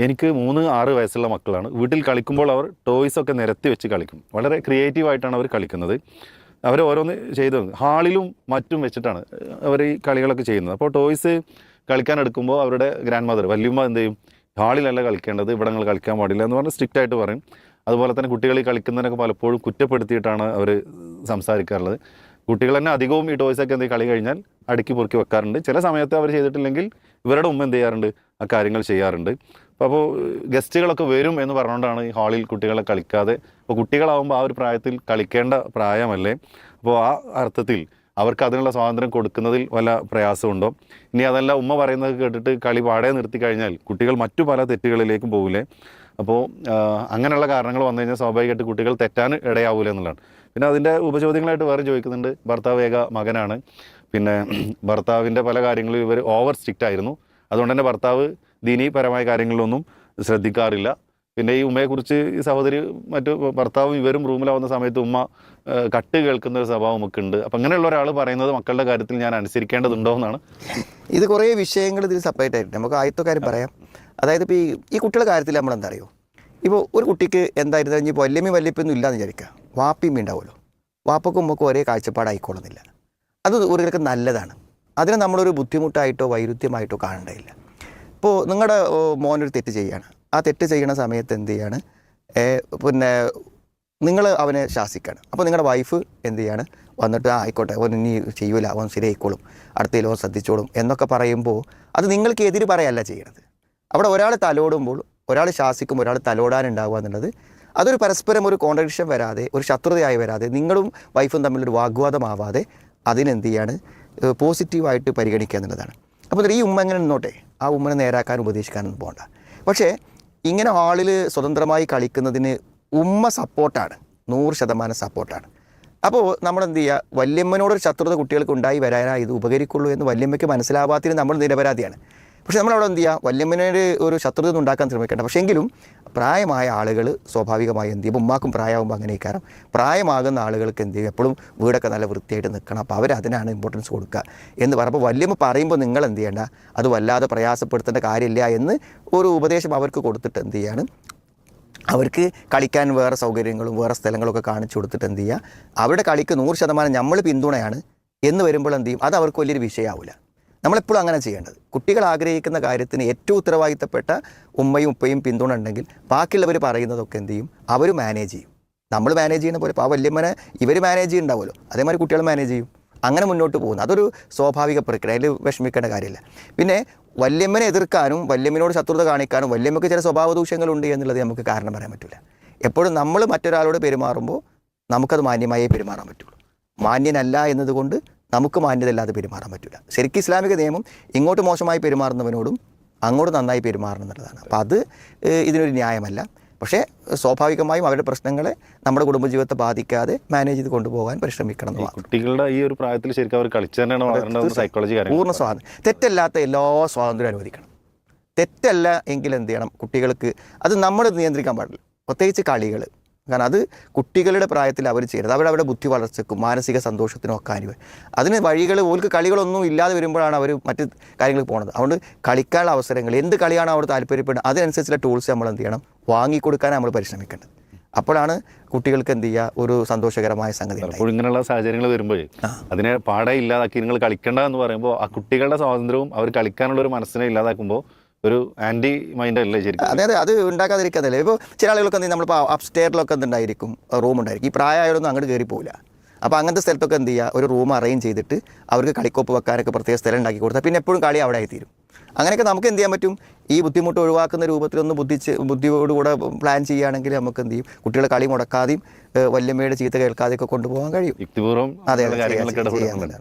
എനിക്ക് 3-6 വയസ്സുള്ള മക്കളാണ്. വീട്ടിൽ കളിക്കുമ്പോൾ അവർ ടോയ്സൊക്കെ നിരത്തി വെച്ച് കളിക്കും. വളരെ ക്രിയേറ്റീവായിട്ടാണ് അവർ കളിക്കുന്നത്. അവർ ഓരോന്ന് ചെയ്തു ഹാളിലും മറ്റും വെച്ചിട്ടാണ് അവർ ഈ കളികളൊക്കെ ചെയ്യുന്നത്. അപ്പോൾ ടോയ്സ് കളിക്കാൻ എടുക്കുമ്പോൾ അവരുടെ ഗ്രാൻഡ് മദർ വല്യമ്മ എന്ത് ചെയ്യും, ഹാളിലല്ല കളിക്കേണ്ടത്, ഇവിടെ നിങ്ങൾ കളിക്കാൻ പാടില്ല എന്ന് പറഞ്ഞ് സ്ട്രിക്റ്റ് ആയിട്ട് പറയും. അതുപോലെ തന്നെ കുട്ടികൾ ഈ കളിക്കുന്നതിനൊക്കെ പലപ്പോഴും കുറ്റപ്പെടുത്തിയിട്ടാണ് അവർ സംസാരിക്കാറുള്ളത്. കുട്ടികൾ തന്നെ അധികവും ഈ ടോയ്സൊക്കെ എന്തെങ്കിലും കളി കഴിഞ്ഞാൽ അടുക്കി പൊറുക്കി വെക്കാറുണ്ട്. ചില സമയത്ത് അവർ ചെയ്തിട്ടില്ലെങ്കിൽ ഇവരുടെ ഉമ്മ എന്ത് ചെയ്യാറുണ്ട്, ആ കാര്യങ്ങൾ ചെയ്യാറുണ്ട്. അപ്പോൾ ഗസ്റ്റുകളൊക്കെ വരും എന്ന് പറഞ്ഞുകൊണ്ടാണ് ഈ ഹാളിൽ കുട്ടികളെ കളിക്കാതെ. അപ്പോൾ കുട്ടികളാവുമ്പോൾ ആ ഒരു പ്രായത്തിൽ കളിക്കേണ്ട പ്രായമല്ലേ. അപ്പോൾ ആ അർത്ഥത്തിൽ അവർക്ക് അതിനുള്ള സ്വാതന്ത്ര്യം കൊടുക്കുന്നതിൽ വല്ല പ്രയാസമുണ്ടോ? ഇനി അതല്ല, ഉമ്മ പറയുന്നത് കേട്ടിട്ട് കളി പാടെ നിർത്തി കഴിഞ്ഞാൽ കുട്ടികൾ മറ്റു പല തെറ്റുകളിലേക്കും പോകില്ലേ? അപ്പോൾ അങ്ങനെയുള്ള കാരണങ്ങൾ വന്നു കഴിഞ്ഞാൽ സ്വാഭാവികമായിട്ട് കുട്ടികൾ തെറ്റാൻ ഇടയാവൂല എന്നുള്ളതാണ്. പിന്നെ അതിൻ്റെ ഉപചോദ്യങ്ങളായിട്ട് വേറെ ചോദിക്കുന്നുണ്ട്. ഭർത്താവ് ഏക മകനാണ്. പിന്നെ ഭർത്താവിൻ്റെ പല കാര്യങ്ങളും ഇവർ ഓവർ സ്ട്രിക്റ്റ് ആയിരുന്നു. അതുകൊണ്ട് തന്നെ ഭർത്താവ് ദീനീപരമായ കാര്യങ്ങളിലൊന്നും ശ്രദ്ധിക്കാറില്ല. പിന്നെ ഈ ഉമ്മയെക്കുറിച്ച് ഈ സഹോദരി മറ്റു ഭർത്താവും ഇവരും റൂമിലാവുന്ന സമയത്ത് ഉമ്മ കട്ട് കേൾക്കുന്ന ഒരു സ്വഭാവം ഒക്കെ ഉണ്ട്. അപ്പം അങ്ങനെയുള്ള ഒരാൾ പറയുന്നത് മക്കളുടെ കാര്യത്തിൽ ഞാൻ അനുസരിക്കേണ്ടതുണ്ടോ എന്നാണ്. ഇത് കുറേ വിഷയങ്ങൾ ഇതിൽ സെപ്പറേറ്റ് ആയിട്ട് നമുക്ക് ആദ്യത്തെ കാര്യം പറയാം. അതായത് ഇപ്പോൾ ഈ കുട്ടികളുടെ കാര്യത്തിൽ നമ്മളെന്താ അറിയോ, ഇപ്പോൾ ഒരു കുട്ടിക്ക് എന്തായിരുന്നു കഴിഞ്ഞ് വല്യപ്പൊന്നും ഇല്ലയെന്ന് വിചാരിക്കുക, വാപ്പിയും ഉണ്ടാവുമല്ലോ. വാപ്പക്കും ഉമ്മക്കും ഒരേ കാഴ്ചപ്പാടായിക്കോളുന്നില്ല. അത് ഒരു നല്ലതാണ്. അതിനെ നമ്മളൊരു ബുദ്ധിമുട്ടായിട്ടോ വൈരുദ്ധ്യമായിട്ടോ കാണേണ്ടതില്ല. ഇപ്പോൾ നിങ്ങളുടെ മോനൊരു തെറ്റ് ചെയ്യുകയാണ്. ആ തെറ്റ് ചെയ്യണ സമയത്ത് എന്ത് ചെയ്യാണ്, പിന്നെ നിങ്ങൾ അവനെ ശാസിക്കുകയാണ്. അപ്പോൾ നിങ്ങളുടെ വൈഫ് എന്ത് ചെയ്യാണ്, വന്നിട്ട് ആയിക്കോട്ടെ അവൻ ഇനി ചെയ്യൂല, അവൻ ശരിയായിക്കോളും, അടുത്തതിലോ ശ്രദ്ധിച്ചോളും എന്നൊക്കെ പറയുമ്പോൾ അത് നിങ്ങൾക്ക് എതിര് പറയല്ല ചെയ്യണത്. അവിടെ ഒരാൾ തലോടുമ്പോൾ, ഒരാൾ ശാസിക്കുമ്പോൾ ഒരാൾ തലോടാനുണ്ടാവുക എന്നുള്ളത് അതൊരു പരസ്പരം ഒരു കോൺട്രഡിക്ഷൻ വരാതെ, ഒരു ശത്രുതയായി വരാതെ, നിങ്ങളും വൈഫും തമ്മിലൊരു വാഗ്വാദമാവാതെ അതിനെന്ത് ചെയ്യാണ്, പോസിറ്റീവായിട്ട് പരിഗണിക്കുക എന്നുള്ളതാണ്. അപ്പോൾ ഈ ഉമ്മ എങ്ങനെ നിന്നോട്ടെ, ആ ഉമ്മനെ നേരാക്കാനും ഉപദേശിക്കാനൊന്നും പോകണ്ട. പക്ഷേ ഇങ്ങനെ ഹാളിൽ സ്വതന്ത്രമായി കളിക്കുന്നതിന് ഉമ്മ സപ്പോർട്ടാണ്, 100% സപ്പോർട്ടാണ്. അപ്പോൾ നമ്മളെന്ത് ചെയ്യുക, വല്യമ്മനോടൊരു ശത്രുത കുട്ടികൾക്ക് ഉണ്ടായി വരാനാ ഇത് ഉപകരിക്കുള്ളൂ എന്ന് വല്യമ്മയ്ക്ക് മനസ്സിലാവാത്തതിന് നമ്മൾ നിരപരാധിയാണ്. പക്ഷേ നമ്മളവിടെ എന്ത് ചെയ്യുക, വല്യമ്മനോട് ഒരു ശത്രുത ഒന്നും ഉണ്ടാക്കാൻ ശ്രമിക്കേണ്ട. പക്ഷേ എങ്കിലും പ്രായമായ ആളുകൾ സ്വാഭാവികമായി എന്ത് ചെയ്യും, ഉമ്മാക്കും പ്രായമാകുമ്പോൾ അങ്ങനെ കാരണം പ്രായമാകുന്ന ആളുകൾക്ക് എന്ത് ചെയ്യും, എപ്പോഴും വീടൊക്കെ നല്ല വൃത്തിയായിട്ട് നിൽക്കണം. അപ്പോൾ അവരതിനാണ് ഇമ്പോർട്ടൻസ് കൊടുക്കുക എന്ന് പറയുമ്പോൾ വല്യമ്മ പറയുമ്പോൾ നിങ്ങൾ എന്ത് ചെയ്യേണ്ട, അത് വല്ലാതെ പ്രയാസപ്പെടുത്തേണ്ട കാര്യമില്ല എന്ന് ഒരു ഉപദേശം അവർക്ക് കൊടുത്തിട്ട് എന്ത് ചെയ്യാണ്, അവർക്ക് കളിക്കാൻ വേറെ സൗകര്യങ്ങളും വേറെ സ്ഥലങ്ങളൊക്കെ കാണിച്ചു കൊടുത്തിട്ട് എന്ത് ചെയ്യുക, അവരുടെ കളിക്ക് 100% നമ്മൾ പിന്തുണയാണ് എന്ന് വരുമ്പോൾ എന്ത് ചെയ്യും, അത് അവർക്ക് വലിയൊരു വിഷയമാവില്ല. നമ്മളെപ്പോഴും അങ്ങനെ ചെയ്യേണ്ടത്. കുട്ടികൾ ആഗ്രഹിക്കുന്ന കാര്യത്തിന് ഏറ്റവും ഉത്തരവാദിത്തപ്പെട്ട ഉമ്മയും ഉപ്പയും പിന്തുണ ഉണ്ടെങ്കിൽ ബാക്കിയുള്ളവർ പറയുന്നതൊക്കെ എന്ത് ചെയ്യും, അവർ മാനേജ് ചെയ്യും. നമ്മൾ മാനേജ് ചെയ്യുന്ന പോലെ ഇപ്പോൾ ആ വല്യമ്മനെ ഇവർ മാനേജ് ചെയ്യുന്നുണ്ടാവുമല്ലോ, അതേമാതിരി കുട്ടികൾ മാനേജ് ചെയ്യും. അങ്ങനെ മുന്നോട്ട് പോകുന്നു. അതൊരു സ്വാഭാവിക പ്രക്രിയ, അതിൽ വിഷമിക്കേണ്ട കാര്യമില്ല. പിന്നെ വല്യമ്മനെ എതിർക്കാനും വല്യമ്മനോട് ശത്രുത കാണിക്കാനും വല്യമ്മക്ക് ചില സ്വഭാവ ദൂഷ്യങ്ങളുണ്ട് എന്നുള്ളത് നമുക്ക് കാരണം പറയാൻ പറ്റില്ല. എപ്പോഴും നമ്മൾ മറ്റൊരാളോട് പെരുമാറുമ്പോൾ നമുക്കത് മാന്യമായേ പെരുമാറാൻ പറ്റുള്ളൂ. മാന്യനല്ല എന്നതുകൊണ്ട് നമുക്ക് മാന്യതയില്ലാതെ പെരുമാറാൻ പറ്റില്ല. ശരിക്കും ഇസ്ലാമിക നിയമം ഇങ്ങോട്ട് മോശമായി പെരുമാറുന്നവനോടും അങ്ങോട്ട് നന്നായി പെരുമാറണം എന്നുള്ളതാണ്. അപ്പോൾ അത് ഇതിനൊരു ന്യായമല്ല. പക്ഷേ സ്വാഭാവികമായും അവരുടെ പ്രശ്നങ്ങളെ നമ്മുടെ കുടുംബജീവിതത്തെ ബാധിക്കാതെ മാനേജ് ചെയ്ത് കൊണ്ടുപോകാൻ പരിശ്രമിക്കണം. കുട്ടികളുടെ ഈ ഒരു പ്രായത്തിൽ ശരിക്കും അവർ കളിച്ചു തന്നെയാണ് സൈക്കോളജി പൂർണ്ണ സ്വാതന്ത്ര്യം, തെറ്റല്ലാത്ത എല്ലാ സ്വാതന്ത്ര്യം അനുവദിക്കണം. തെറ്റല്ല എങ്കിൽ എന്ത് ചെയ്യണം, കുട്ടികൾക്ക് അത് നമ്മൾ നിയന്ത്രിക്കാൻ പാടില്ല. പ്രത്യേകിച്ച് കളികൾ, കാരണം അത് കുട്ടികളുടെ പ്രായത്തിൽ അവർ ചെയ്യരുത്. അവരവരുടെ ബുദ്ധി വളർച്ചയ്ക്കും മാനസിക സന്തോഷത്തിനും ഒക്കെ അതിന് വഴികൾ, ഓർക്ക് കളികളൊന്നും ഇല്ലാതെ വരുമ്പോഴാണ് അവർ മറ്റ് കാര്യങ്ങൾക്ക് പോകുന്നത്. അതുകൊണ്ട് കളിക്കാനുള്ള അവസരങ്ങൾ, എന്ത് കളിയാണ് അവർ താല്പര്യപ്പെടുന്നത് അതിനനുസരിച്ചുള്ള ടൂൾസ് നമ്മൾ എന്ത് ചെയ്യണം, വാങ്ങിക്കൊടുക്കാൻ നമ്മൾ പരിശ്രമിക്കേണ്ടത്. അപ്പോഴാണ് കുട്ടികൾക്ക് എന്ത് ചെയ്യുക, ഒരു സന്തോഷകരമായ സംഗതി. അപ്പോൾ ഇങ്ങനെയുള്ള സാഹചര്യങ്ങൾ വരുമ്പോഴേ അതിനെ പാടെ ഇല്ലാതാക്കി നിങ്ങൾ കളിക്കേണ്ട എന്ന് പറയുമ്പോൾ ആ കുട്ടികളുടെ സ്വാതന്ത്ര്യവും അവർ കളിക്കാനുള്ള ഒരു മനസ്സിനെ ഇല്ലാതാക്കുമ്പോൾ ഒരു ആൻറ്റി മൈൻഡ് അല്ലേ ശരിക്കും? അതെ, അത് ഉണ്ടാക്കാതിരിക്കാതല്ലേ. ഇപ്പോൾ ചില ആളുകൾക്ക് എന്തെങ്കിലും നമ്മളിപ്പോൾ അപ്സ്റ്റെയറിലൊക്കെ എന്തുണ്ടായിരിക്കും, റൂം ഉണ്ടായിരിക്കും. ഈ പ്രായമായാലൊന്നും അങ്ങോട്ട് കയറി പോകില്ല. അപ്പോൾ അങ്ങനത്തെ സ്ഥലത്തൊക്കെ എന്ത് ചെയ്യുക, ഒരു റൂം അറേഞ്ച് ചെയ്തിട്ട് അവർക്ക് കളിക്കോപ്പ് വെക്കാനൊക്കെ പ്രത്യേക സ്ഥലം ഉണ്ടാക്കി കൊടുത്താൽ പിന്നെ എപ്പോഴും കളി അവിടെ ആയിത്തീരും. അങ്ങനെയൊക്കെ നമുക്ക് എന്ത് ചെയ്യാൻ പറ്റും, ഈ ബുദ്ധിമുട്ട് ഒഴിവാക്കുന്ന രൂപത്തിലൊന്ന് ബുദ്ധിയോടുകൂടെ പ്ലാൻ ചെയ്യുകയാണെങ്കിൽ നമുക്ക് എന്ത് ചെയ്യും, കുട്ടികളെ കളി മുടക്കാതെയും വല്യമ്മയുടെ ചീത്ത കേൾക്കാതെയൊക്കെ കൊണ്ടുപോകാൻ കഴിയും. യുക്തിപൂർവ്വം അതെ, ചെയ്യാൻ